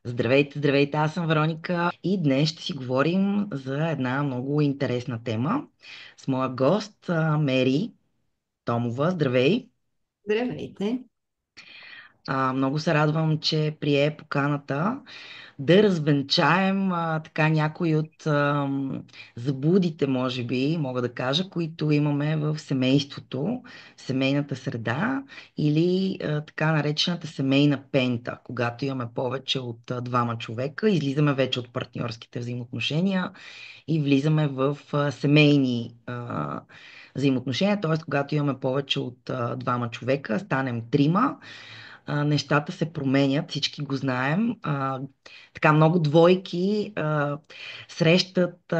Здравейте, здравейте, аз съм Вероника и днес ще си говорим за една много интересна тема с моя гост Мери Томова. Здравей! Здравейте. Много се радвам, че прие поканата да развенчаем така някои от заблудите, може би, мога да кажа, които имаме в семейството, семейната среда или така наречената семейна пента. Когато имаме повече от двама човека, излизаме вече от партньорските взаимоотношения и влизаме в семейни взаимоотношения, т.е. когато имаме повече от двама човека, станем трима, нещата се променят, всички го знаем. Така много двойки срещат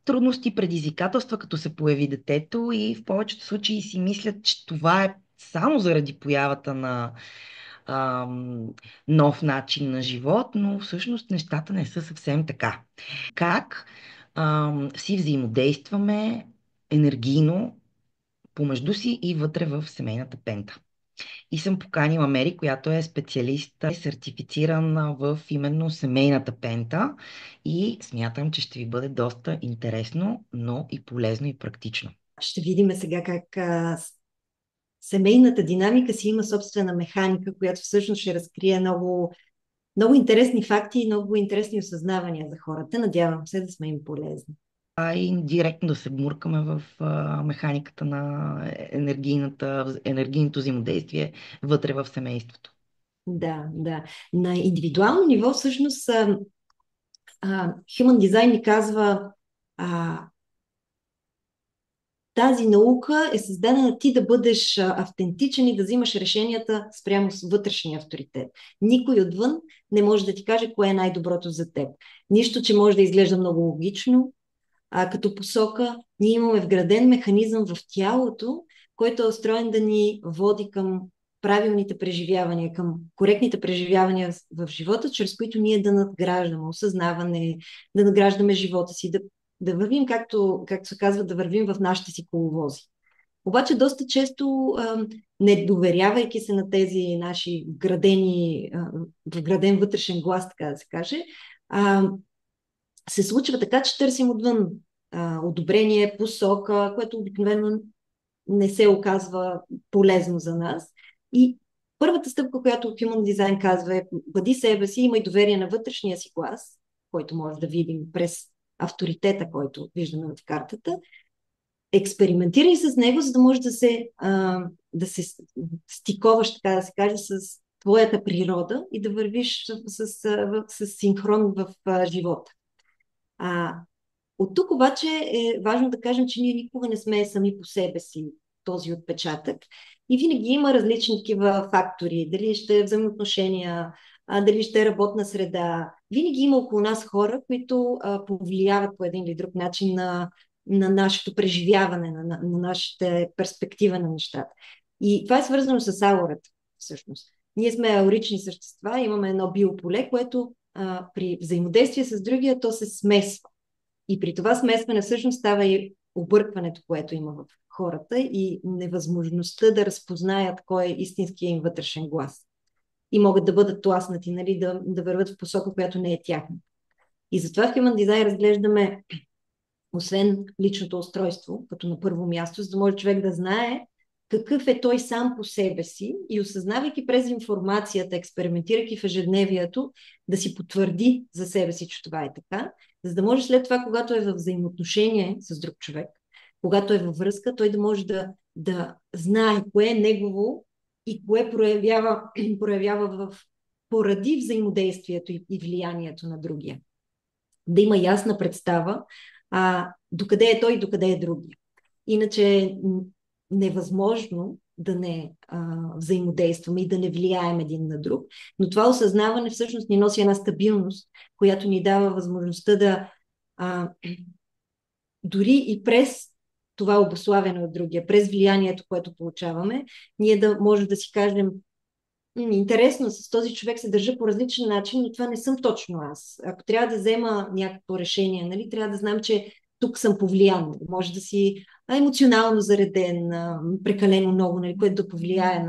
трудности, предизвикателства, като се появи детето и в повечето случаи си мислят, че това е само заради появата на нов начин на живот, но всъщност нещата не са съвсем така. Как си взаимодействаме енергийно помежду си и вътре в семейната пента? И съм поканила Мери, която е специалист, сертифицирана в именно семейната пента и смятам, че ще ви бъде доста интересно, но и полезно и практично. Ще видим сега как семейната динамика си има собствена механика, която всъщност ще разкрие много, много интересни факти и много интересни осъзнавания за хората. Надявам се да сме им полезни. И директно да се гмуркаме в механиката на енергийното взаимодействие вътре в семейството. Да, да. На индивидуално ниво всъщност Human Design ни казва а, тази наука е създадена ти да бъдеш автентичен и да взимаш решенията спрямо с вътрешния авторитет. Никой отвън не може да ти каже кое е най-доброто за теб. Нищо, че може да изглежда много логично, като посока, ние имаме вграден механизъм в тялото, който е устроен да ни води към правилните преживявания, към коректните преживявания в живота, чрез които ние да надграждаме осъзнаване, да надграждаме живота си, да вървим, както се казва, да вървим в нашите си коловози. Обаче доста често, не доверявайки се на тези наши вграден вътрешен глас, така да се каже, се случва така, че търсим отвън одобрение, посока, което обикновено не се оказва полезно за нас. И първата стъпка, която Human Design казва е: бъди себе си, имай доверие на вътрешния си глас, който може да видим през авторитета, който виждаме в картата. Експериментирай с него, за да може да се стиковаш, така да се каже, с твоята природа и да вървиш с синхрон в живота. А, от тук обаче е важно да кажем, че ние никога не сме сами по себе си този отпечатък и винаги има различни такива фактори. Дали ще е взаимоотношения, дали ще е работна среда. Винаги има около нас хора, които повлияват по един или друг начин на нашето преживяване, на нашата перспектива на нещата. И това е свързано с аурата, всъщност. Ние сме аурични същества, имаме едно биополе, което при взаимодействие с другия, то се смесва. И при това смесване всъщност става и объркването, което има в хората и невъзможността да разпознаят кой е истинския им вътрешен глас. И могат да бъдат тласнати, нали, да върват в посока, която не е тяхна. И затова в Human Design разглеждаме, освен личното устройство, като на първо място, за да може човек да знае какъв е той сам по себе си и осъзнавайки през информацията, експериментирайки в ежедневието, да си потвърди за себе си, че това е така, за да може след това, когато е в взаимоотношение с друг човек, когато е във връзка, той да може да знае кое е негово и кое проявява поради взаимодействието и влиянието на другия. Да има ясна представа докъде е той и докъде е другия. Иначе е невъзможно да не взаимодействаме и да не влияем един на друг. Но това осъзнаване всъщност ни носи една стабилност, която ни дава възможността да дори и през това обуславяне от другия, през влиянието, което получаваме, ние да може да си кажем: интересно, с този човек се държа по различен начин, но това не съм точно аз. Ако трябва да взема някакво решение, нали, трябва да знам, че тук съм повлиян. Може да си емоционално зареден, прекалено много, нали, което да повлияе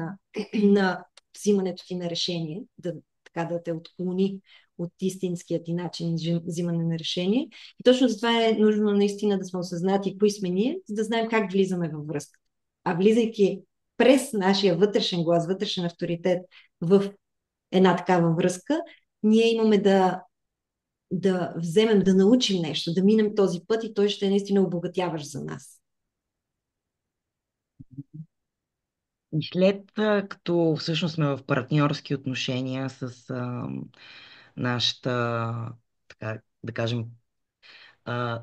на взимането ти на решение, да така да те отклони от истинският ти начин за взимане на решение. И точно за това е нужно наистина да сме осъзнати кои сме ние, за да знаем как влизаме във връзка. А влизайки през нашия вътрешен глас, вътрешен авторитет в една такава връзка, ние имаме да вземем, да научим нещо, да минем този път и той ще е наистина обогатяваш за нас. И след като всъщност сме в партньорски отношения с нашата, така да кажем,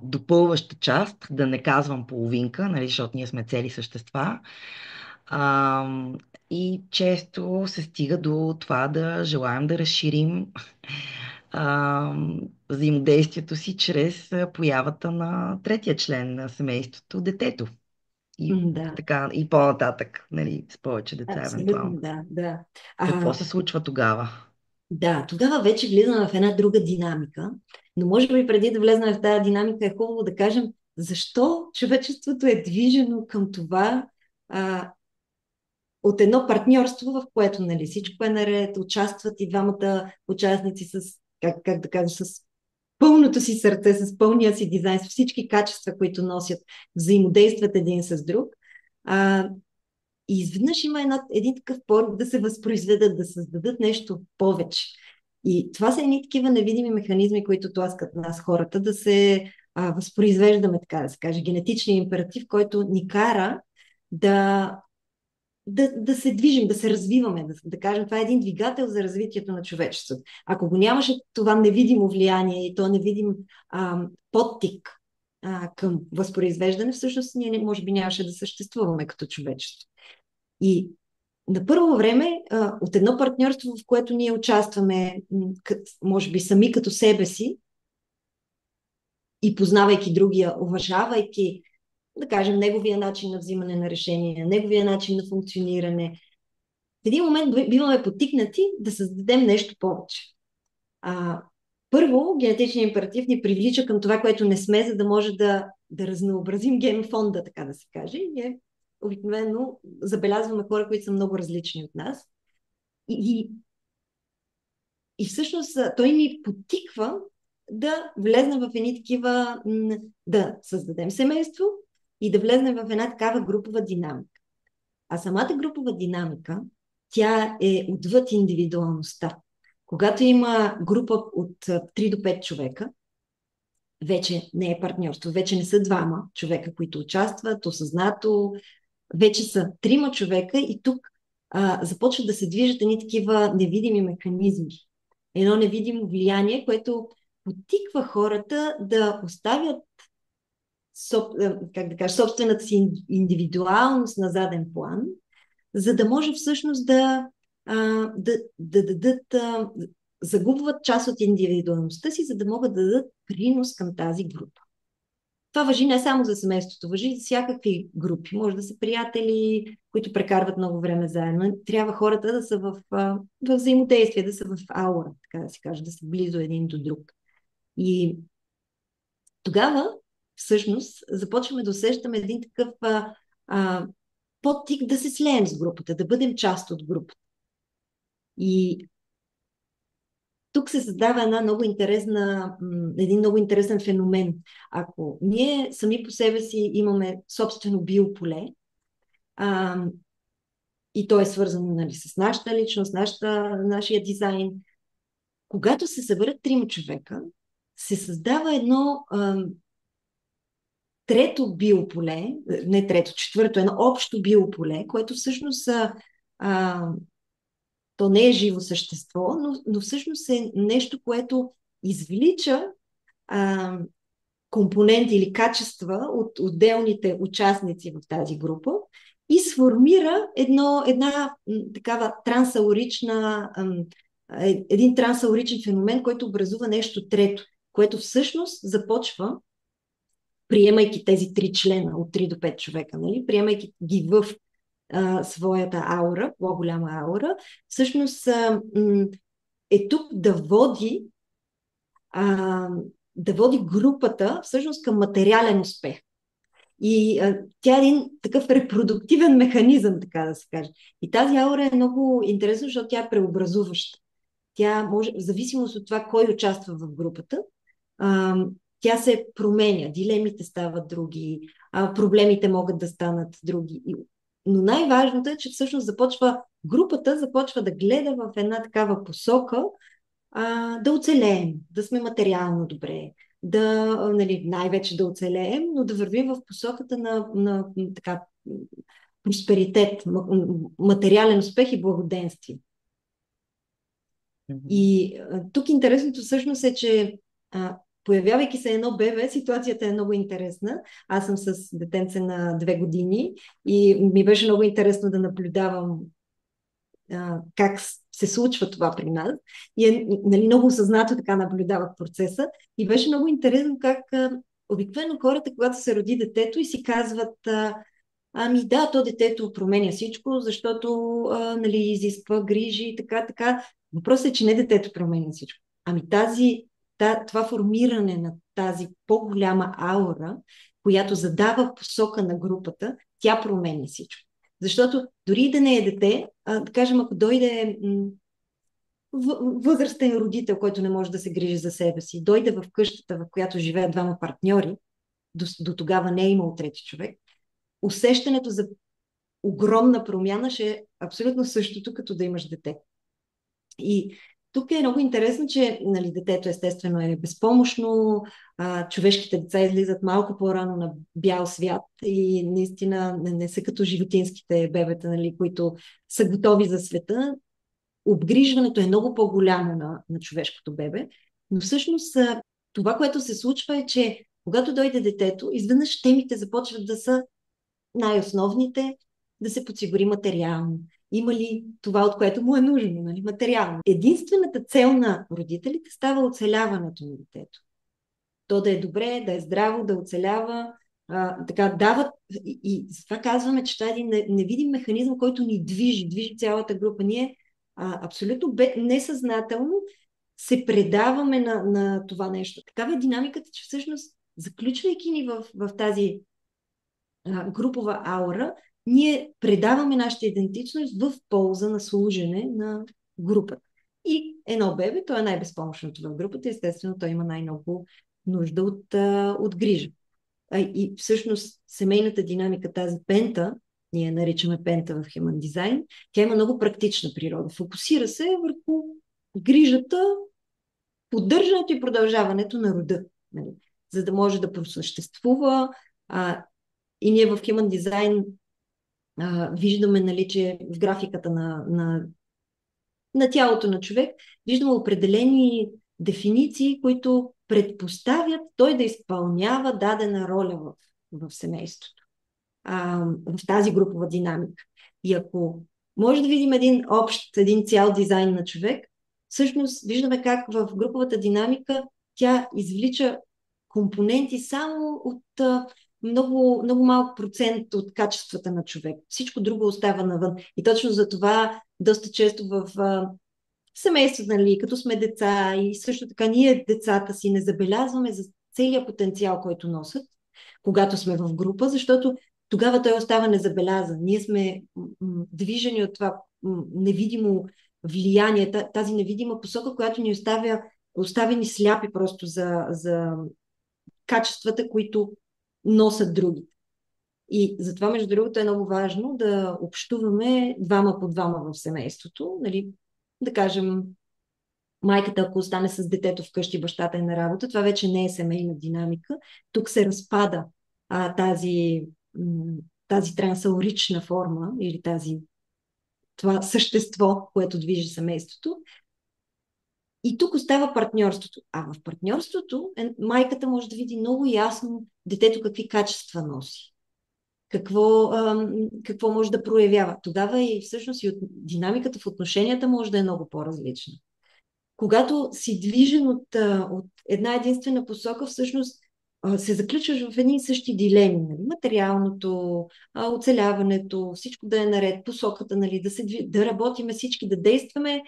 допълваща част, да не казвам половинка, нали, защото ние сме цели същества. А, и често се стига до това да желаем да разширим а, взаимодействието си чрез появата на третия член на семейството, детето. И Да, така, и по-нататък, нали, с повече деца, абсолютно, евентуално. да, да. Какво се случва тогава? Да, тогава вече влизаме в една друга динамика, но може би преди да влезем в тази динамика е хубаво да кажем защо човечеството е движено към това от едно партньорство, в което нали, всичко е наред, участват и двамата участници с, как да кажа, с пълното си сърце, с пълния си дизайн, с всички качества, които носят, взаимодействат един с друг. А, и изведнъж има един такъв порък да се възпроизведат, да създадат нещо повече. И това са едни такива невидими механизми, които тласкат нас хората да се възпроизвеждаме, така да се каже, генетичния императив, който ни кара да да се движим, да се развиваме, да кажем, това е един двигател за развитието на човечеството. Ако го нямаше това невидимо влияние и то невидим подтик към възпроизвеждане, всъщност ние може би нямаше да съществуваме като човечество. И на първо време от едно партньорство, в което ние участваме, може би сами като себе си, и познавайки другия, уважавайки да кажем, неговия начин на взимане на решения, неговия начин на функциониране. В един момент биваме потикнати да създадем нещо повече. Първо, генетичният императив ни привлича към това, което не сме, за да може да разнообразим генофонда, така да се каже. И обикновено забелязваме хора, които са много различни от нас. И всъщност той ни потиква да влезнем в едни такива, да създадем семейство и да влезнем в една такава групова динамика. А самата групова динамика, тя е отвъд индивидуалността. Когато има група от 3 до 5 човека, вече не е партньорство, вече не са двама човека, които участват осъзнато, вече са трима човека и тук започват да се движат едни такива невидими механизми. Едно невидимо влияние, което потиква хората да оставят как да кажа, собствената си индивидуалност на заден план, за да може всъщност да дадат, загубват част от индивидуалността си, за да могат да дадат принос към тази група. Това важи не само за семейството, важи за всякакви групи. Може да са приятели, които прекарват много време заедно. Трябва хората да са в взаимодействие, да са в аура, така да се каже, да са близо един до друг. И тогава, всъщност, започваме да усещаме един такъв подтик да се слеем с групата, да бъдем част от групата. И тук се създава един много интересен феномен. Ако ние сами по себе си имаме собствено биополе, и то е свързано нали, с нашата личност, нашия дизайн, когато се съберат трима човека, се създава едно трето биополе, не трето, четвърто, едно общо биополе, което всъщност то не е живо същество, но всъщност е нещо, което извлича компоненти или качества от отделните участници в тази група и сформира една такава един трансауричен феномен, който образува нещо трето, което всъщност започва, приемайки тези 3 члена от 3 до 5 човека, нали? Приемайки ги в своята аура, по-голяма аура, всъщност е тук да води групата всъщност към материален успех. И тя е един такъв репродуктивен механизъм, така да се каже. И тази аура е много интересна, защото тя е преобразуваща. тя може, в зависимост от това кой участва в групата, а, тя се променя, дилемите стават други, проблемите могат да станат други. Но най-важното е, че всъщност групата започва да гледа в една такава посока, да оцелеем, да сме материално добре, да, нали, най-вече да оцелеем, но да вървим в посоката на така, просперитет, материален успех и благоденствие. Мгм. И тук интересното всъщност е, че появявайки се едно бебе, ситуацията е много интересна. Аз съм с детенце на 2 години и ми беше много интересно да наблюдавам как се случва това при нас. И нали, много осъзнато така наблюдавах процеса. И беше много интересно как обикновено хората, когато се роди детето и си казват, ами да, то детето променя всичко, защото нали, изисква грижи и така, така. Въпросът е, че не детето променя всичко. Ами това формиране на тази по-голяма аура, която задава посока на групата, тя променя всичко. Защото дори да не е дете, да кажем, ако дойде възрастен родител, който не може да се грижи за себе си, дойде в къщата, в която живеят двама партньори, до тогава не е имал трети човек, усещането за огромна промяна ще е абсолютно същото, като да имаш дете. И тук е много интересно, че нали, детето естествено е безпомощно, човешките деца излизат малко по-рано на бял свят и наистина не са като животинските бебета, нали, които са готови за света. Обгрижването е много по-голямо на човешкото бебе, но всъщност това, което се случва е, че когато дойде детето, изведнъж темите започват да са най-основните, да се подсигури материално. Има ли това, от което му е нужно, нали, материално? Единствената цел на родителите става оцеляването на детето. То да е добре, да е здраво, да оцелява, така дават и затова казваме, че това е един невидим механизъм, който ни движи цялата група. Ние абсолютно несъзнателно се предаваме на това нещо. Такава е динамиката, че всъщност заключвайки ни в тази групова аура, ние предаваме нашата идентичност в полза на служене на групата. И едно бебе, то е най-безпомощното в групата, естествено, той има най-много нужда от грижа. И всъщност семейната динамика, тази пента, ние наричаме пента в Human Design, тя има много практична природа. Фокусира се върху грижата, поддържането и продължаването на рода, нали, за да може да просъществува. И ние в Human Design виждаме, нали, че в графиката на тялото на човек виждаме определени дефиниции, които предпоставят той да изпълнява дадена роля в семейството, в тази групова динамика. И ако може да видим един цял дизайн на човек, всъщност виждаме как в груповата динамика тя извлича компоненти само от много, много малък процент от качествата на човек. Всичко друго остава навън. И точно за това доста често в семейството, нали, като сме деца и също така ние децата си не забелязваме за целият потенциал, който носят, когато сме в група, защото тогава той остава незабелязан. Ние сме движени от това невидимо влияние, тази невидима посока, която ни оставя ни сляпи просто за качествата, които носят другите. И затова, между другото, е много важно да общуваме двама по двама в семейството. Нали? Да кажем, майката, ако остане с детето вкъщи, бащата е на работа, това вече не е семейна динамика. Тук се разпада тази трансаурична форма или това същество, което движи семейството. И тук остава партньорството. А в партньорството майката може да види много ясно детето какви качества носи. Какво може да проявява. Тогава и всъщност и от динамиката в отношенията може да е много по-различна. Когато си движен от една единствена посока, всъщност се заключваш в едни и същи дилеми. Нали? Материалното, оцеляването, всичко да е наред, посоката, нали? Да работиме всички, да действаме,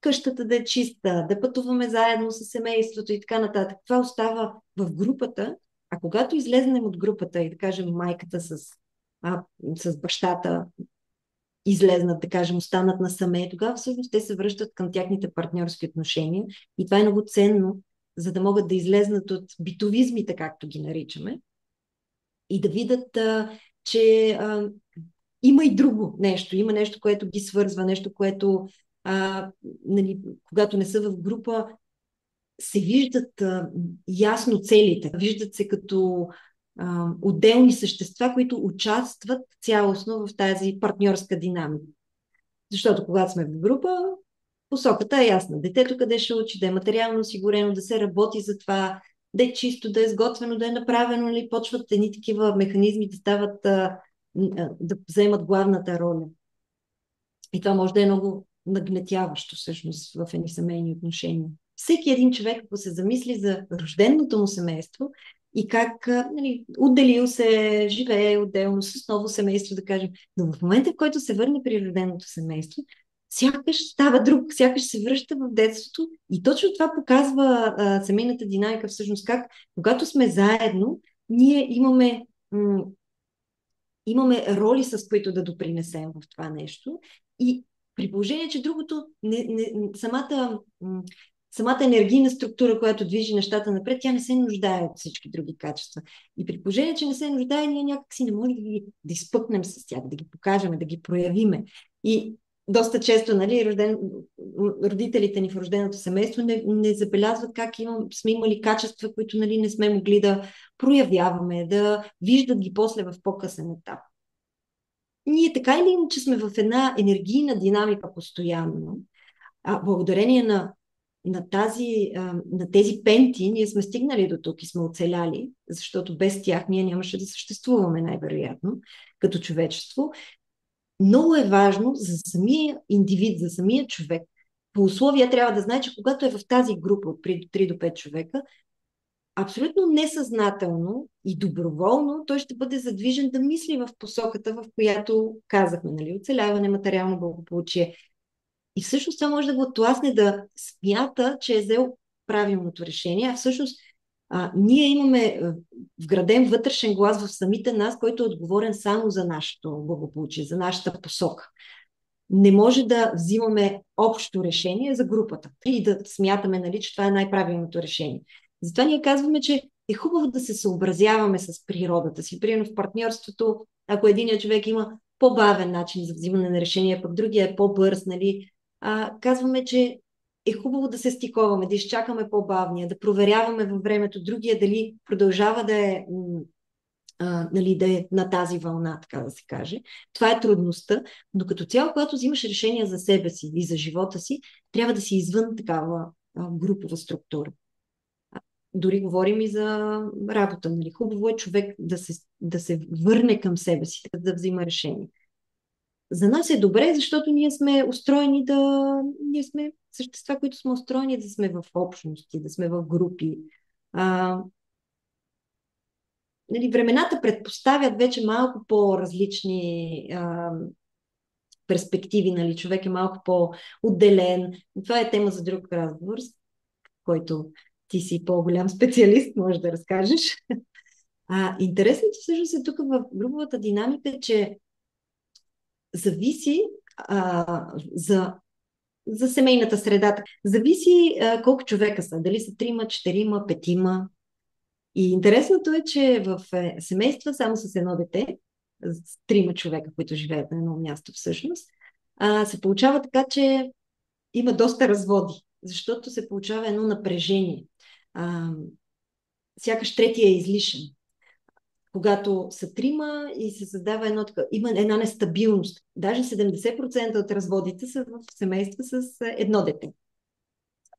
къщата да е чиста, да пътуваме заедно с семейството и така нататък. Това остава в групата, а когато излезнем от групата и да кажем майката с бащата излезнат, да кажем, останат насаме, тогава всъщност те се връщат към тяхните партньорски отношения и това е много ценно, за да могат да излезнат от битовизмите, както ги наричаме, и да видят, че има и друго нещо. Има нещо, което ги свързва, нещо, което нали, когато не са в група, се виждат ясно целите. Виждат се като отделни същества, които участват цялостно в тази партньорска динамика. Защото когато сме в група, посоката е ясна. Детето къде ще учи, да е материално осигурено, да се работи за това, да е чисто, да е сготвено, да е направено, ли почват едни такива механизми да стават, да вземат главната роля. И това може да е много нагнетяващо всъщност в едни семейни отношения. Всеки един човек, ако се замисли за рожденото му семейство и как нали, отделил се, живее отделно с ново семейство, да кажем, но в момента, в който се върне при рожденото семейство, сякаш става друг, сякаш се връща в детството и точно това показва семейната динамика всъщност как, когато сме заедно, ние имаме роли, с които да допринесем в това нещо. И при положение, че другото, самата енергийна структура, която движи нещата напред, тя не се нуждае от всички други качества. И при положение, че не се нуждае, ние някакси не можем да изпъкнем с тях, да ги покажем, да ги проявиме. И доста често, нали, родителите ни в рожденото семейство не забелязват как сме имали качества, които нали, не сме могли да проявяваме, да виждат ги после в по-късен етап. Ние така или иначе сме в една енергийна динамика постоянно, благодарение на тези пенти, ние сме стигнали до тук и сме оцеляли, защото без тях ние нямаше да съществуваме най-вероятно като човечество. Много е важно за самия индивид, за самия човек. По условия трябва да знае, че когато е в тази група от 3 до 5 човека, абсолютно несъзнателно и доброволно той ще бъде задвижен да мисли в посоката, в която казахме, нали, оцеляване, материално благополучие. И всъщност това може да го тласне да смята, че е взел правилното решение, а всъщност ние имаме вграден вътрешен глас в самите нас, който е отговорен само за нашето благополучие, за нашата посока. Не може да взимаме общо решение за групата и да смятаме, нали, че това е най-правилното решение. Затова ние казваме, че е хубаво да се съобразяваме с природата си. Примерно в партньорството, ако единият човек има по-бавен начин за взимане на решение, пък другия е по-бърз, нали, казваме, че е хубаво да се стиковаме, да изчакаме по-бавния, да проверяваме във времето другия дали продължава нали, да е на тази вълна, така да се каже. Това е трудността, но като цяло, когато взимаш решение за себе си и за живота си, трябва да си извън такава групова структура. Дори говорим и за работа. Нали. Хубаво е човек да се върне към себе си, да взима решение. За нас е добре, защото ние сме устроени ние сме същества, които сме устроени да сме в общности, да сме в групи. Нали, времената предпоставят вече малко по-различни перспективи. Нали, човек е малко по-отделен. Това е тема за друг разговор, който ти си по-голям специалист, можеш да разкажеш. Интересното всъщност е тук в груповата динамика, че зависи за семейната среда. Зависи колко човека са. Дали са 3, 4, 5. И интересното е, че в семейства само с едно дете, с 3 човека, които живеят на едно място всъщност, се получава така, че има доста разводи, защото се получава едно напрежение. Сякаш третия е излишен. Когато са 3 и се създава има една нестабилност. Даже 70% от разводите са в семейства с едно дете.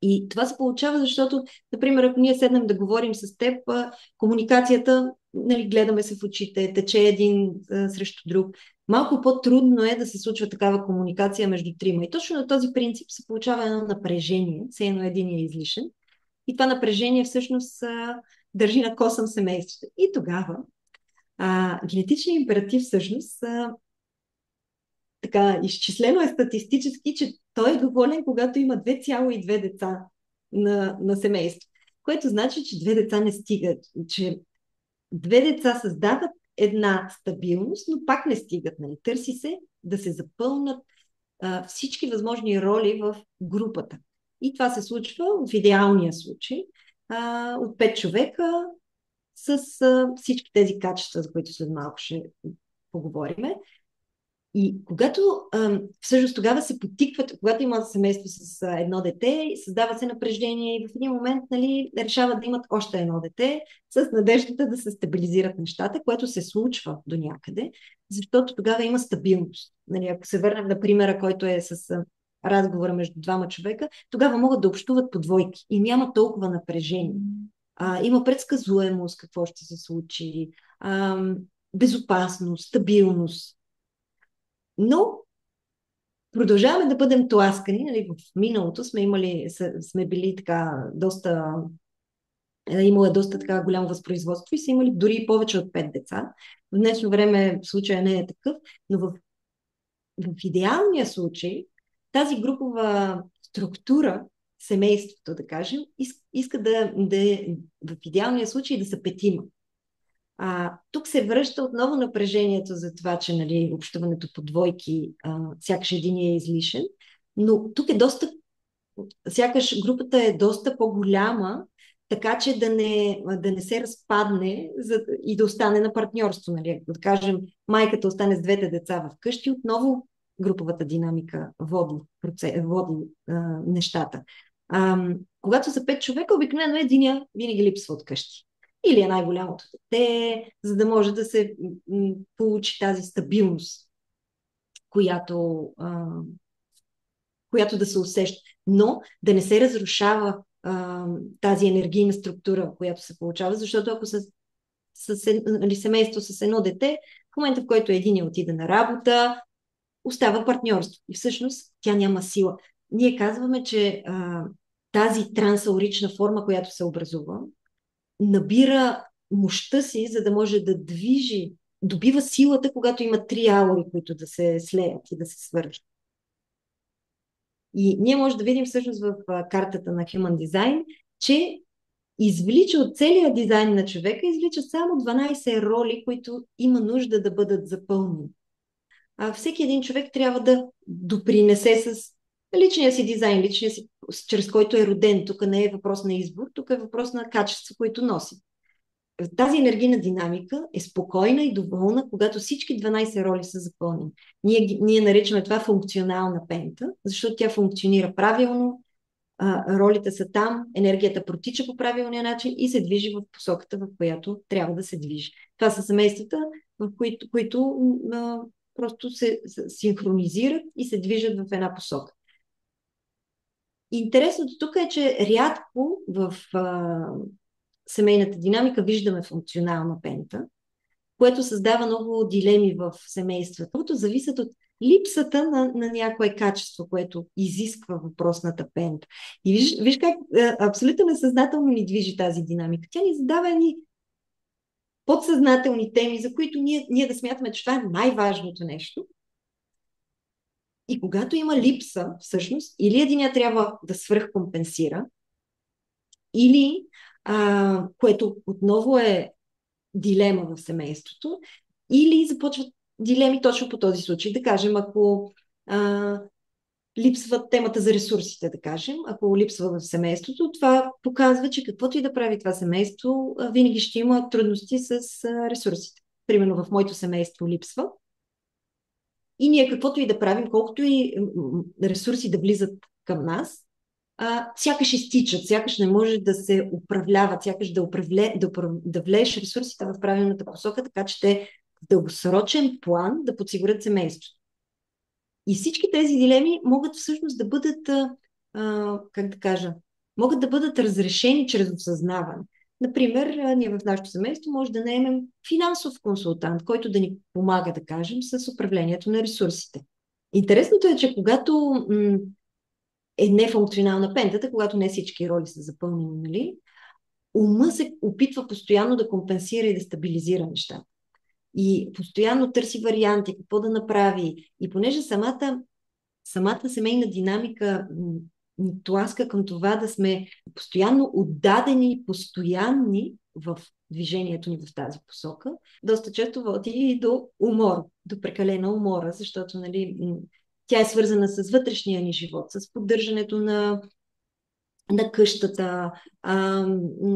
И това се получава, защото, например, ако ние седнем да говорим с теб, комуникацията, нали, гледаме се в очите, тече един срещу друг. Малко по-трудно е да се случва такава комуникация между 3. И точно на този принцип се получава едно напрежение, все едно един е излишен. И това напрежение всъщност държи на косъм семейството. И тогава генетичният императив всъщност така изчислено е статистически, че той е доволен, когато има 2,2 деца на семейство. Което значи, че 2 деца не стигат, че 2 деца създават една стабилност, но пак не стигат. Нали? Търси се да се запълнат всички възможни роли в групата. И това се случва в идеалния случай от 5 човека с всички тези качества, за които след малко ще поговориме. И когато всъщност тогава се потикват, когато има семейство с едно дете, създава се напрежение и в един момент, нали, решават да имат още едно дете с надеждата да се стабилизират нещата, което се случва до някъде, защото тогава има стабилност. Нали, ако се върнем на примера, който е с разговора между двама човека, тогава могат да общуват по двойки и няма толкова напрежение. Има предсказуемост какво ще се случи, безопасност, стабилност. Но продължаваме да бъдем тласкани. Нали, в миналото сме били така доста, имало е доста така голямо възпроизводство и са имали дори повече от 5 деца. В днешно време случая не е такъв, но в идеалния случай тази групова структура, семейството, да кажем, иска в идеалния случай да са петима. Тук се връща отново напрежението за това, че, нали, общуването по двойки сякаш един е излишен, но тук сякаш групата е доста по-голяма, така че да не се разпадне и да остане на партньорство. Нали. Да кажем, майката остане с двете деца вкъщи, отново груповата динамика води нещата. Когато са 5 човека, обикновено единия винаги липсва от къщи. Или е най-голямото дете, за да може да се получи тази стабилност, която да се усеща. Но да не се разрушава тази енергийна структура, която се получава, защото ако семейство с едно дете, в момента, в който един отиде на работа, остава партньорство. И всъщност тя няма сила. Ние казваме, че тази трансаурична форма, която се образува, набира мощта си, за да може да добива силата, когато има 3 аури, които да се слеят и да се свържат. И ние може да видим всъщност в картата на Human Design, че извлича от целия дизайн на човека, извлича само 12 роли, които има нужда да бъдат запълнени. Всеки един човек трябва да допринесе с личния си дизайн, чрез който е роден. Тук не е въпрос на избор, тук е въпрос на качество, които носи. Тази енергийна динамика е спокойна и доволна, когато всички 12 роли са запълнени. Ние наричаме това функционална пента, защото тя функционира правилно, ролите са там, енергията протича по правилния начин и се движи в посоката, в която трябва да се движи. Това са семействата, в които просто се синхронизират и се движат в една посока. Интересното тук е, че рядко в семейната динамика виждаме функционална пента, което създава много дилеми в семействата, които зависят от липсата на някое качество, което изисква въпросната пента. И виж как абсолютно несъзнателно ни движи тази динамика. Тя ни задава едни подсъзнателни теми, за които ние да смятаме, че това е най-важното нещо. И когато има липса, всъщност, или единия трябва да свръхкомпенсира, или, което отново е дилема в семейството, или започват дилеми точно по този случай. Да кажем, ако липсва темата за ресурсите, да кажем, ако липсва в семейството, това показва, че каквото и да прави това семейство, винаги ще има трудности с ресурсите. Примерно в моето семейство липсва. И ние каквото и да правим, колкото и ресурси да влизат към нас, сякаш изтичат, сякаш не може да се управляват, сякаш да влееш ресурсите в правилната посока, така че те в дългосрочен план да подсигурят семейството. И всички тези дилеми могат всъщност да бъдат, как да кажа, могат да бъдат разрешени чрез осъзнаване. Например, ние в нашето семейство може да наемем финансов консултант, който да ни помага, да кажем, с управлението на ресурсите. Интересното е, че когато е нефункционална пентата, когато не всички роли са запълнени, нали, ума се опитва постоянно да компенсира и да стабилизира нещата. И постоянно търси варианти, какво да направи. И понеже самата семейна динамика ни тласка към това да сме постоянно отдадени и постоянни в движението ни в тази посока, доста често води и до умора, до прекалена умора, защото нали, тя е свързана с вътрешния ни живот, с поддържането на къщата,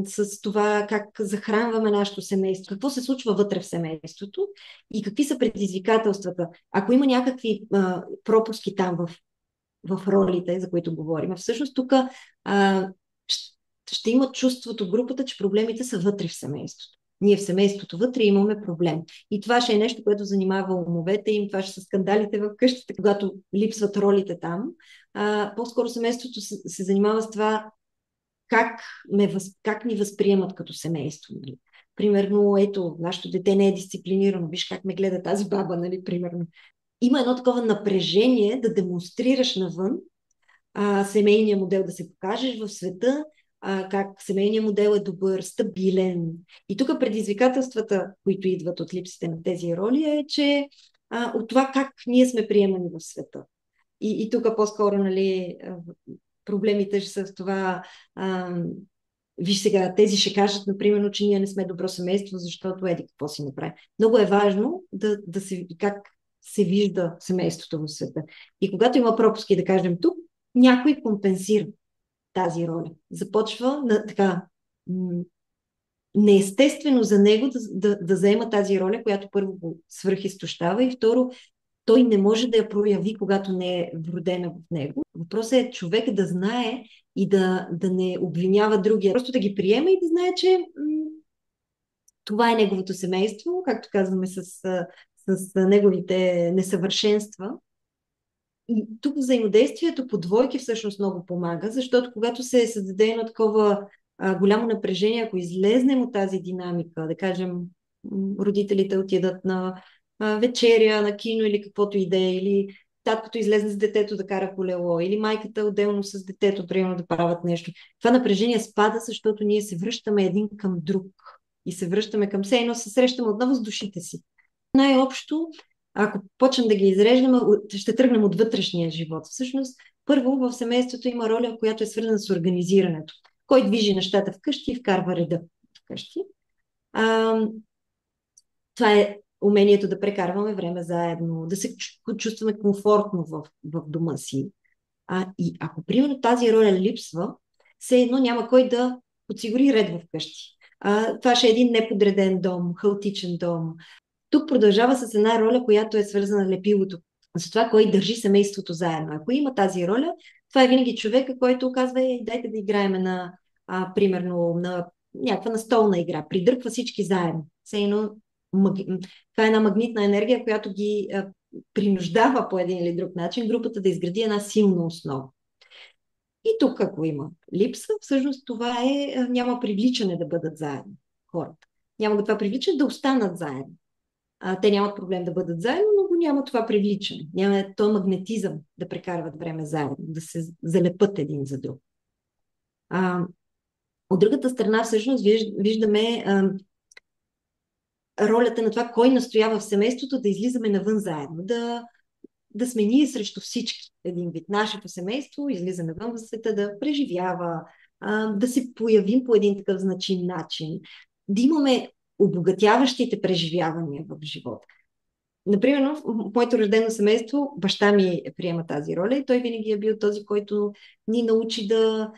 с това как захранваме нашето семейство, какво се случва вътре в семейството и какви са предизвикателствата. Ако има някакви пропуски там в ролите, за които говорим, всъщност тук ще има чувството групата, че проблемите са вътре в семейството. Ние в семейството вътре имаме проблем. И това ще е нещо, което занимава умовете им, това ще са скандалите в къщата, когато липсват ролите там. По-скоро семейството се занимава с това как ни възприемат като семейство. Нали. Примерно, ето, нашето дете не е дисциплинирано, виж как ме гледа тази баба, нали, примерно. Има едно такова напрежение да демонстрираш навън семейния модел, да се покажеш в света, как семейният модел е добър, стабилен. И тук предизвикателствата, които идват от липсите на тези роли, е, че от това как ние сме приемани в света. И тук по-скоро, нали, проблемите ще са в това. Виж сега, тези ще кажат, например, че ние не сме добро семейство, защото еди какво си направи. Много е важно как се вижда семейството в света. И когато има пропуски, да кажем тук, някой компенсира тази роля. Започва така неестествено за него да заема тази роля, която първо го свръхизтощава и второ, той не може да я прояви, когато не е вродена в него. Въпросът е човек да знае и да не обвинява другия. Просто да ги приема и да знае, че това е неговото семейство, както казваме с неговите несъвършенства. И тук взаимодействието по двойки всъщност много помага, защото когато се създаде едно такова голямо напрежение, ако излезнем от тази динамика, да кажем, родителите отидат на вечеря, на кино или каквото и да е, или таткото излезе с детето да кара колело, или майката отделно с детето, примерно да правят нещо. Това напрежение спада, защото ние се връщаме един към друг и се връщаме към се, едно се срещаме отново с душите си. Най-общо, ако почнем да ги изреждаме, ще тръгнем от вътрешния живот. Всъщност, първо в семейството има роля, която е свързана с организирането. Кой движи нещата вкъщи и вкарва реда вкъщи. Това е умението да прекарваме време заедно, да се чувстваме комфортно в дома си. И ако, примерно, тази роля липсва, все едно няма кой да подсигури ред в къщи. Това ще е един неподреден дом, хаотичен дом. Тук продължава с една роля, която е свързана лепилото. За това кой държи семейството заедно. Ако има тази роля, това е винаги човека, който казва, дайте да играеме примерно, на някаква настолна игра. Придърпва всички заедно. Това е една магнитна енергия, която ги принуждава по един или друг начин групата да изгради една силна основа. И тук, ако има липса, всъщност това няма привличане да бъдат заедно хората. Няма го това привличане да останат заедно. Те нямат проблем да бъдат заедно, но го няма това привличане. Няма този магнетизъм да прекарват време заедно, да се залепат един за друг. От другата страна, всъщност, виждаме ролята на това, кой настоява в семейството да излизаме навън заедно, да сме ние срещу всички. Един вид нашето семейство излиза навън в света да преживява, да се появим по един такъв значим начин, да имаме обогатяващите преживявания в живота. Например, в моето рождено семейство баща ми приема тази роля и той винаги е бил този, който ни научи да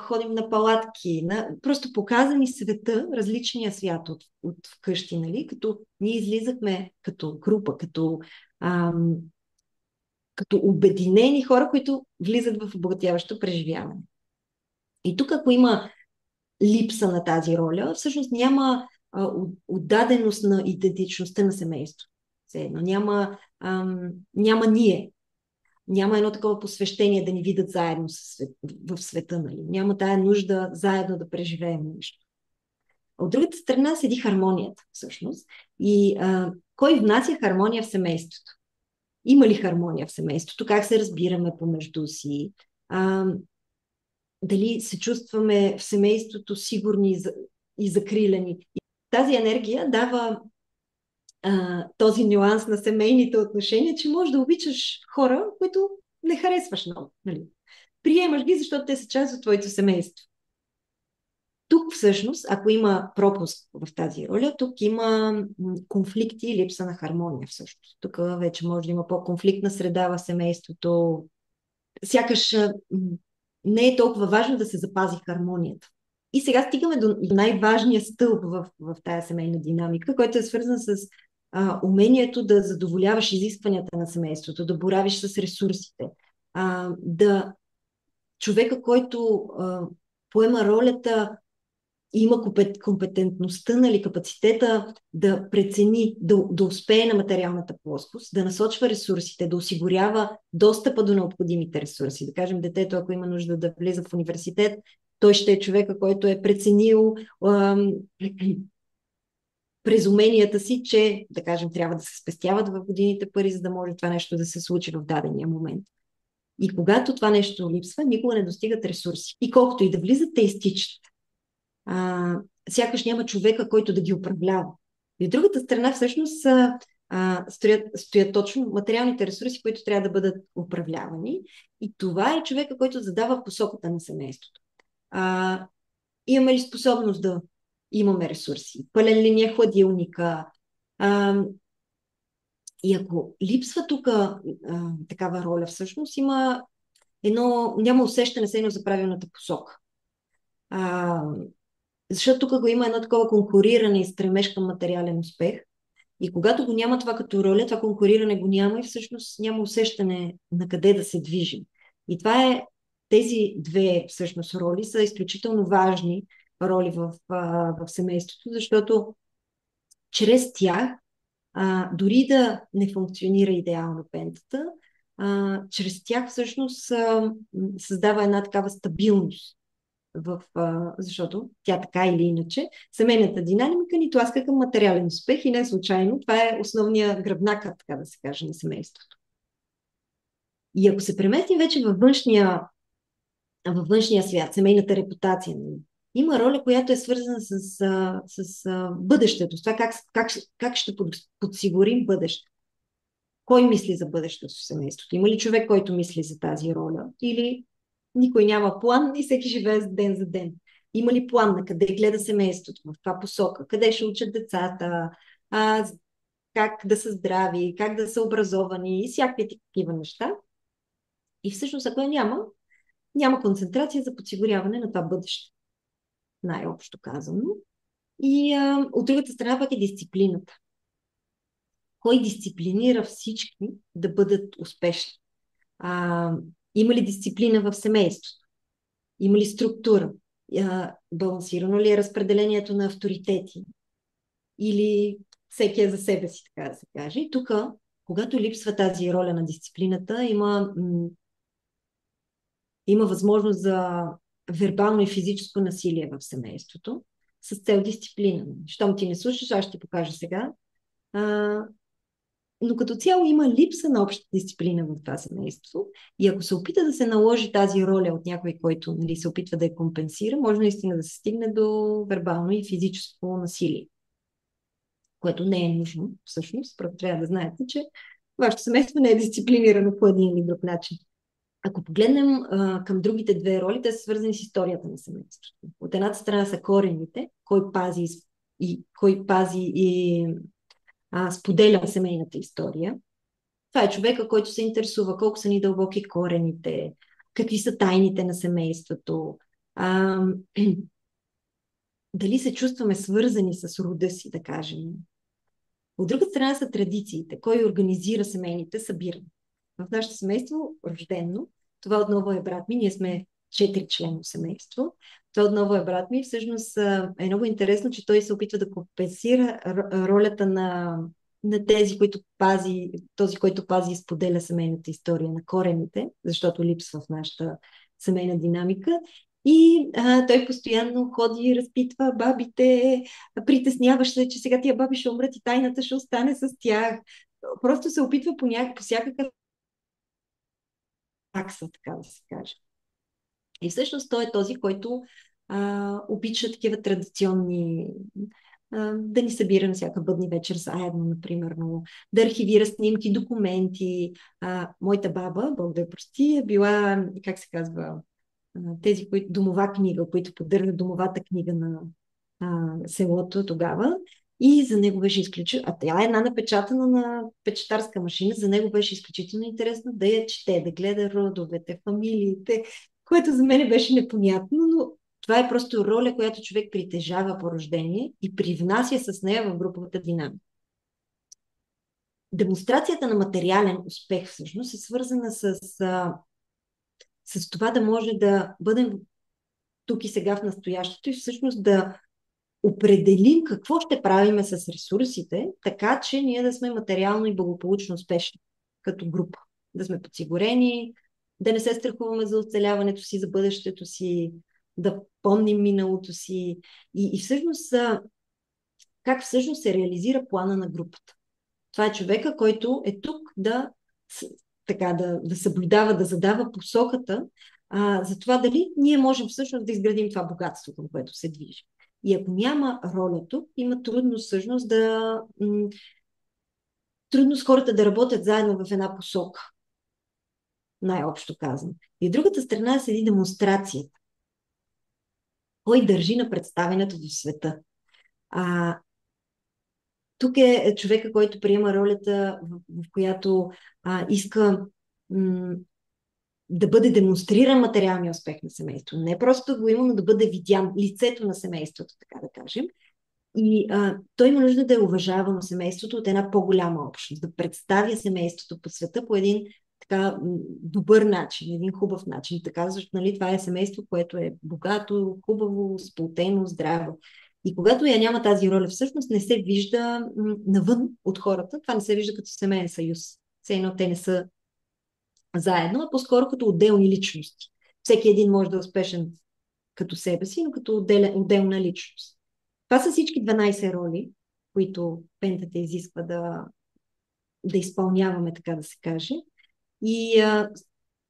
ходим на палатки, просто показа ни света, различния свят от вкъщи, нали? Като ние излизахме като група, като обединени хора, които влизат в обогатяващо преживяване. И тук, ако има липса на тази роля, всъщност няма отдаденост на идентичността на семейството. Няма ние. Няма едно такова посвещение да ни видят заедно в света. Нали? Няма тая нужда заедно да преживеем нещо. От другата страна седи хармонията, всъщност. И кой внася хармония в семейството? Има ли хармония в семейството? Как се разбираме помежду си? Дали се чувстваме в семейството сигурни и закрилени? И тази енергия дава този нюанс на семейните отношения, че можеш да обичаш хора, които не харесваш много. Нали? Приемаш ги, защото те са част от твоето семейство. Тук всъщност, ако има пропуск в тази роля, тук има конфликти и липса на хармония всъщност. Тук вече може да има по-конфликтна среда в семейството. Сякаш не е толкова важно да се запази хармонията. И сега стигаме до най-важния стълб в тая семейна динамика, който е свързан с умението да задоволяваш изискванията на семейството, да боравиш с ресурсите, да човека, който поема ролята, има компетентността, нали, капацитета да прецени, да успее на материалната плоскост, да насочва ресурсите, да осигурява достъпа до необходимите ресурси. Да кажем, детето, ако има нужда да влиза в университет, той ще е човека, който е преценил през уменията си, че, да кажем, трябва да се спестяват в годините пари, за да може това нещо да се случи в дадения момент. И когато това нещо липсва, никога не достигат ресурси. И колкото и да влизат, те изтичат. Сякаш няма човека, който да ги управлява. И от другата страна всъщност стоят точно материалните ресурси, които трябва да бъдат управлявани. И това е човека, който задава посоката на семейството. Имаме ли способност да имаме ресурси? Пълен ли ни е хладилника? И ако липсва тук такава роля, всъщност няма усещане се за правилната посока. Защото тук го има едно такова конкуриране и стремеж към материален успех. И когато го няма това като роля, това конкуриране го няма и всъщност няма усещане на къде да се движим. И тези две всъщност роли са изключително важни роли в семейството, защото чрез тях, дори да не функционира идеално пентата, чрез тях всъщност създава една такава стабилност защото тя така или иначе, семейната динамика ни тласка към материален успех и не случайно. Това е основния гръбнак, така да се каже, на семейството. И ако се преместим вече във външния свят, семейната репутация, има роля, която е свързана с бъдещето, с това как ще подсигурим бъдещето. Кой мисли за бъдещето в семейството? Има ли човек, който мисли за тази роля? Или никой няма план и всеки живее ден за ден? Има ли план на къде гледа семейството, в каква посока, къде ще учат децата, как да са здрави, как да са образовани и всякакви такива неща? И всъщност, ако няма концентрация за подсигуряване на това бъдеще, най-общо казано. И от другата страна пък е дисциплината. Кой дисциплинира всички да бъдат успешни? Има ли дисциплина в семейството? Има ли структура? Балансирано ли е разпределението на авторитети? Или всеки е за себе си, така да се каже? И тук, когато липсва тази роля на дисциплината, има възможност за вербално и физическо насилие в семейството с цел дисциплина. Щом ти не слушаш, аз ще ти покажа сега. Но като цяло има липса на обща дисциплина в това семейство. И ако се опита да се наложи тази роля от някой, който се опитва да я компенсира, може наистина да се стигне до вербално и физическо насилие, което не е нужно всъщност. Просто трябва да знаете, че вашето семейство не е дисциплинирано по един или друг начин. Ако погледнем към другите две роли, те са свързани с историята на семейството. От едната страна са корените, кой пази и споделя семейната история. Това е човека, който се интересува колко са ни дълбоки корените, какви са тайните на семейството, дали се чувстваме свързани с рода си, да кажем. От друга страна са традициите, кой организира семейните събирания. В нашето семейство, рождено, това отново е брат ми, ние сме 4 члено семейство. Това отново е брат ми. Всъщност е много интересно, че той се опитва да компенсира ролята на този, който пази и споделя семейната история на корените, защото липсва в нашата семейна динамика. И той постоянно ходи и разпитва бабите, притесняващ се, че сега тия баби ще умрат и тайната ще остане с тях. Просто се опитва по всякакъв такса, така да се каже. И всъщност той е този, който обича такива традиционни да ни събира на всяка бъдни вечер заедно, например, да архивира снимки, документи. Моята баба, Бог да я прости, е била, как се казва, тези, които домова книга, които поддържат домовата книга на селото тогава. И за него беше изключително. А тя е една напечатана на печатарска машина. За него беше изключително интересно да я чете, да гледа родовете, фамилиите, което за мен беше непонятно, но това е просто роля, която човек притежава по рождение и привнася с нея в груповата динамика. Демонстрацията на материален успех всъщност е свързана с това да може да бъдем тук и сега в настоящето и всъщност да определим какво ще правиме с ресурсите, така че ние да сме материално и благополучно успешни като група. Да сме подсигурени, да не се страхуваме за оцеляването си, за бъдещето си, да помним миналото си и всъщност как всъщност се реализира плана на групата. Това е човека, който е тук да съблюдава, да задава посоката за това дали ние можем всъщност да изградим това богатство, към което се движи. И ако няма роля тук, има трудност всъщност трудност хората да работят заедно в една посока, най-общо казано. И от другата страна седи демонстрацията. Кой държи на представенето в света? А, тук е човека, който приема ролята, в която иска да бъде демонстриран материалния успех на семейството. Не просто да го има, но да бъде видян лицето на семейството, така да кажем. И той има нужда да е уважавано семейството от една по-голяма общност, да представя семейството по света по един така добър начин, един хубав начин. Така, защото нали, това е семейство, което е богато, хубаво, сплотено, здраво. И когато я няма тази роля, всъщност не се вижда навън от хората. Това не се вижда като семейен съюз. Все едно те не са заедно, а по-скоро като отделни личности. Всеки един може да е успешен като себе си, но като отделна личност. Това са всички 12 роли, които пентата изисква да изпълняваме, така да се каже. И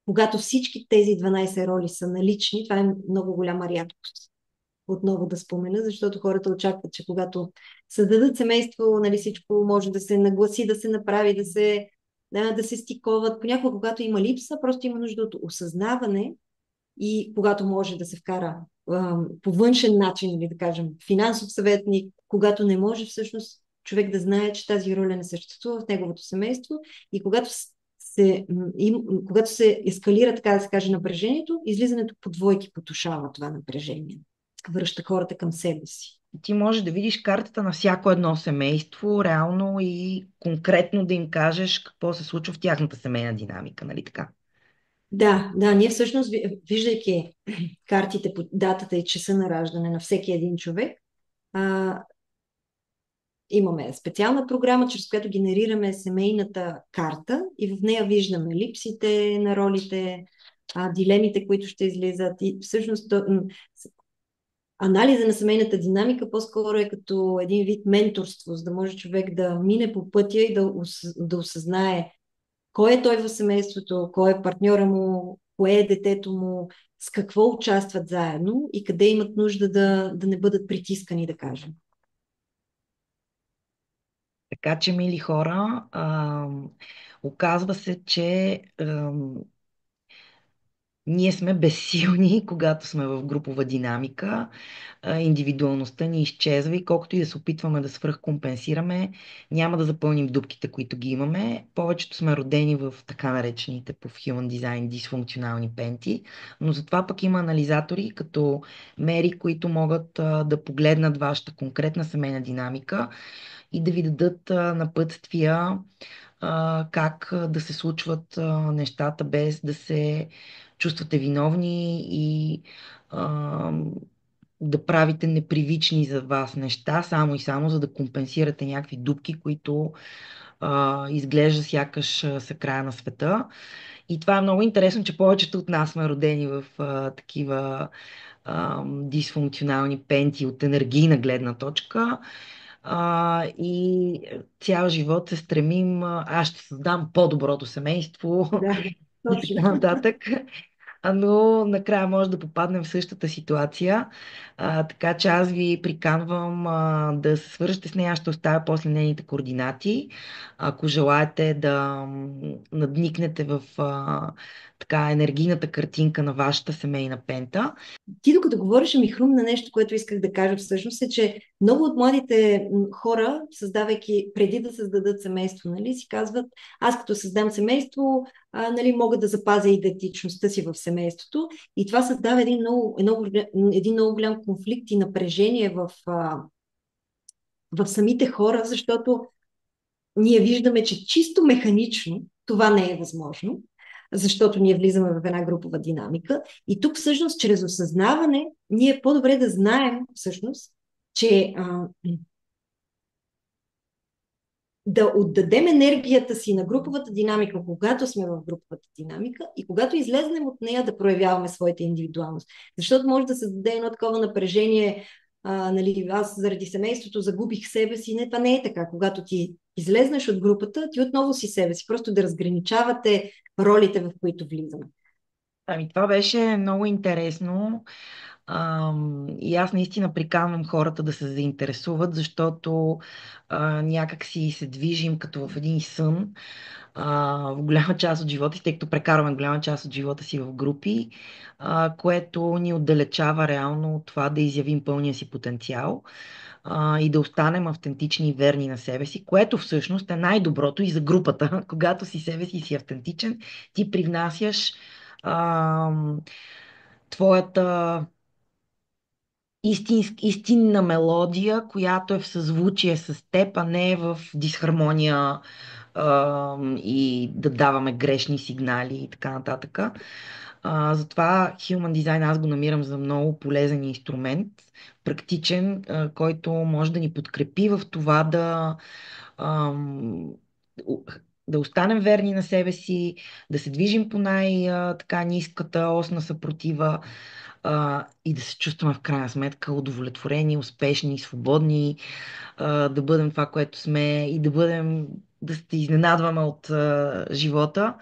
когато всички тези 12 роли са налични, това е много голяма рядкост. Отново да спомена, защото хората очакват, че когато създадат семейство, нали, всичко може да се нагласи, да се направи, да се стиковат. Понякога, когато има липса, просто има нужда от осъзнаване и когато може да се вкара по външен начин, или да кажем финансов съветник, когато не може всъщност човек да знае, че тази роля не съществува в неговото семейство и когато се ескалира, така да се каже, напрежението, излизането по двойки потушава това напрежение. Връща хората към себе си. Ти можеш да видиш картата на всяко едно семейство, реално и конкретно да им кажеш какво се случва в тяхната семейна динамика, нали така? Да, ние всъщност, виждайки картите по датата и часа на раждане на всеки един човек, имаме специална програма, чрез която генерираме семейната карта и в нея виждаме липсите на ролите, дилемите, които ще излизат. И всъщност анализа на семейната динамика по-скоро е като един вид менторство, за да може човек да мине по пътя и да осъзнае кой е той в семейството, кой е партньора му, кое е детето му, с какво участват заедно и къде имат нужда да не бъдат притискани, да кажем. Така че, мили хора, оказва се, че ние сме безсилни, когато сме в групова динамика. Индивидуалността ни изчезва и колкото и да се опитваме да свръхкомпенсираме, няма да запълним дупките, които ги имаме. Повечето сме родени в така наречените по Human Design дисфункционални пенти, но затова пък има анализатори като Мери, които могат да погледнат вашата конкретна семейна динамика и да ви дадат напътствия как да се случват нещата без да се чувствате виновни и а, да правите непривични за вас неща, само и само за да компенсирате някакви дупки, които изглежда сякаш са края на света. И това е много интересно, че повечето от нас сме родени в такива дисфункционални пенти от енергийна гледна точка. И цял живот се стремим, аз ще създам по-доброто семейство Да, и точно. така нататък. но накрая може да попаднем в същата ситуация. Така че аз ви приканвам да се свържете с нея, аз ще оставя после нейните координати. Ако желаете да надникнете в така енергийната картинка на вашата семейна пента. Ти докато говориш, ми хрумна нещо, което исках да кажа всъщност е, че много от младите хора, създавайки, преди да създадат семейство, нали, си казват, аз като създам семейство, нали, мога да запазя идентичността си в семейството. И това създава един много голям конфликт и напрежение в самите хора, защото ние виждаме, че чисто механично това не е възможно, защото ние влизаме в една групова динамика. И тук всъщност, чрез осъзнаване, ние е по-добре да знаем всъщност, че да отдадем енергията си на груповата динамика, когато сме в груповата динамика и когато излезнем от нея да проявяваме своята индивидуалност. Защото може да се даде едно такова напрежение, нали, аз заради семейството загубих себе си. Не, това не е така. Когато ти излезнеш от групата, ти отново си себе си. Просто да разграничавате ролите, в които влизаме. Ами, това беше много интересно. И аз наистина приканвам хората да се заинтересуват, защото някак си се движим като в един сън в голяма част от живота си, тъй като прекарваме голяма част от живота си в групи, което ни отдалечава реално от това да изявим пълния си потенциал и да останем автентични и верни на себе си, което всъщност е най-доброто и за групата. Когато си себе си и си автентичен, ти привнасяш а, твоята истинна мелодия, която е в съзвучие с теб, а не е в дисхармония и да даваме грешни сигнали и така нататък. Затова Human Design аз го намирам за много полезен инструмент, практичен, който може да ни подкрепи в това ам, да останем верни на себе си, да се движим по най-така ниската ос на съпротива и да се чувстваме в крайна сметка удовлетворени, успешни, свободни, да бъдем това, което сме и да се изненадваме от живота.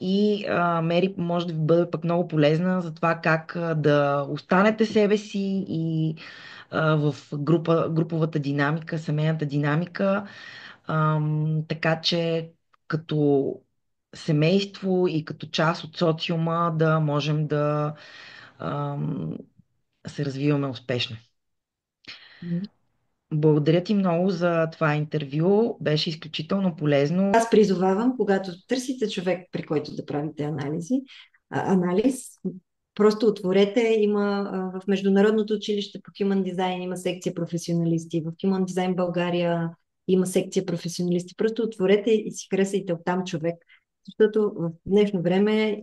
И Мери може да ви бъде пък много полезна за това как да останете себе си и в груповата динамика, семейната динамика, така че като семейство и като част от социума да можем да ам, се развиваме успешно. Благодаря ти много за това интервю. Беше изключително полезно. Аз призовавам, когато търсите човек, при който да правите анализ, просто отворете, в Международното училище по Human Design има секция професионалисти, в Human Design България има секция професионалисти. Просто отворете и си харесайте оттам човек, защото в днешно време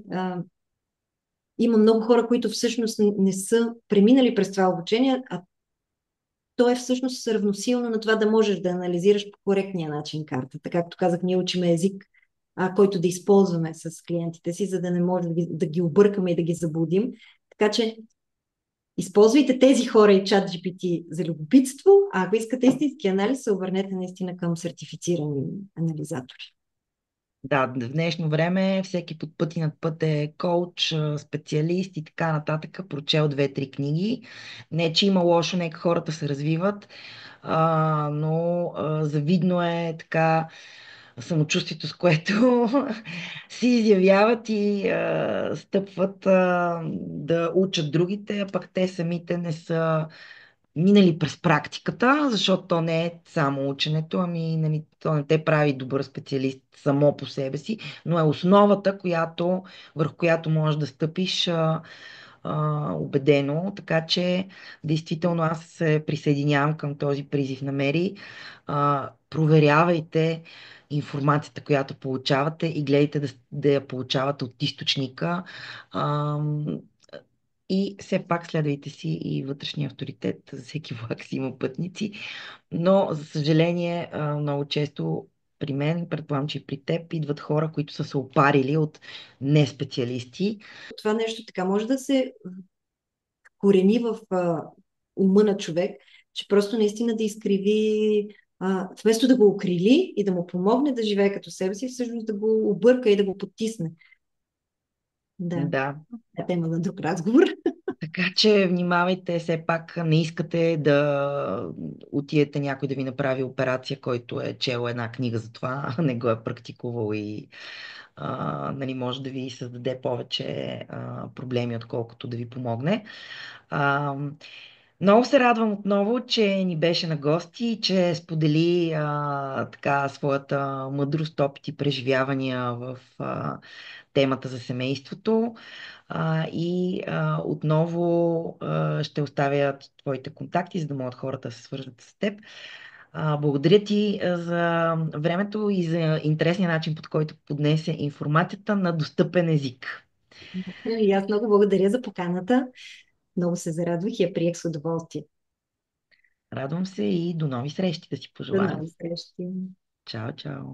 има много хора, които всъщност не са преминали през това обучение, а то е всъщност равносилно на това да можеш да анализираш по коректния начин картата. Както казах, ние учиме език, който да използваме с клиентите си, за да не може да ги объркаме и да ги заблудим. Така че използвайте тези хора и чат GPT за любопитство, а ако искате истински анализ, се обърнете наистина към сертифицирани анализатори. Да, в днешно време всеки под път и над път е коуч, специалист и така нататък, прочел две-три книги. Не, че има лошо, нека хората се развиват, но завидно е така самочувствието, с което си изявяват и стъпват да учат другите, а пък те самите не са минали през практиката, защото то не е само ученето, ами нали, то не те прави добър специалист само по себе си, но е основата, върху която можеш да стъпиш убедено. Така че, действително, аз се присъединявам към този призив на Мери. Проверявайте информацията, която получавате и гледайте да я получавате от източника. А, и все пак следвайте си и вътрешния авторитет. За всеки влак си има пътници. Но, за съжаление, много често при мен, предполагам, че и при теб, идват хора, които са се опарили от неспециалисти. Това нещо така може да се корени в ума на човек, че просто наистина да изкриви, вместо да го укрили и да му помогне да живее като себе си, всъщност да го обърка и да го потисне. Да, Да. е тема на друг разговор. Така че внимавайте, все пак не искате да отидете някой да ви направи операция, който е чел една книга за това, а не го е практикувал и нали, може да ви създаде повече проблеми, отколкото да ви помогне. А, Много се радвам отново, че ни беше на гости и че сподели така своята мъдрост, опит и преживявания в темата за семейството. Отново ще оставя твоите контакти, за да могат хората да се свържат с теб. Благодаря ти за времето и за интересния начин, по който поднесе информацията на достъпен език. И аз много благодаря за поканата. Много се зарадвах и я приех с удоволствие. Радвам се и до нови срещи да си До пожелая. нови срещи. Чао, чао.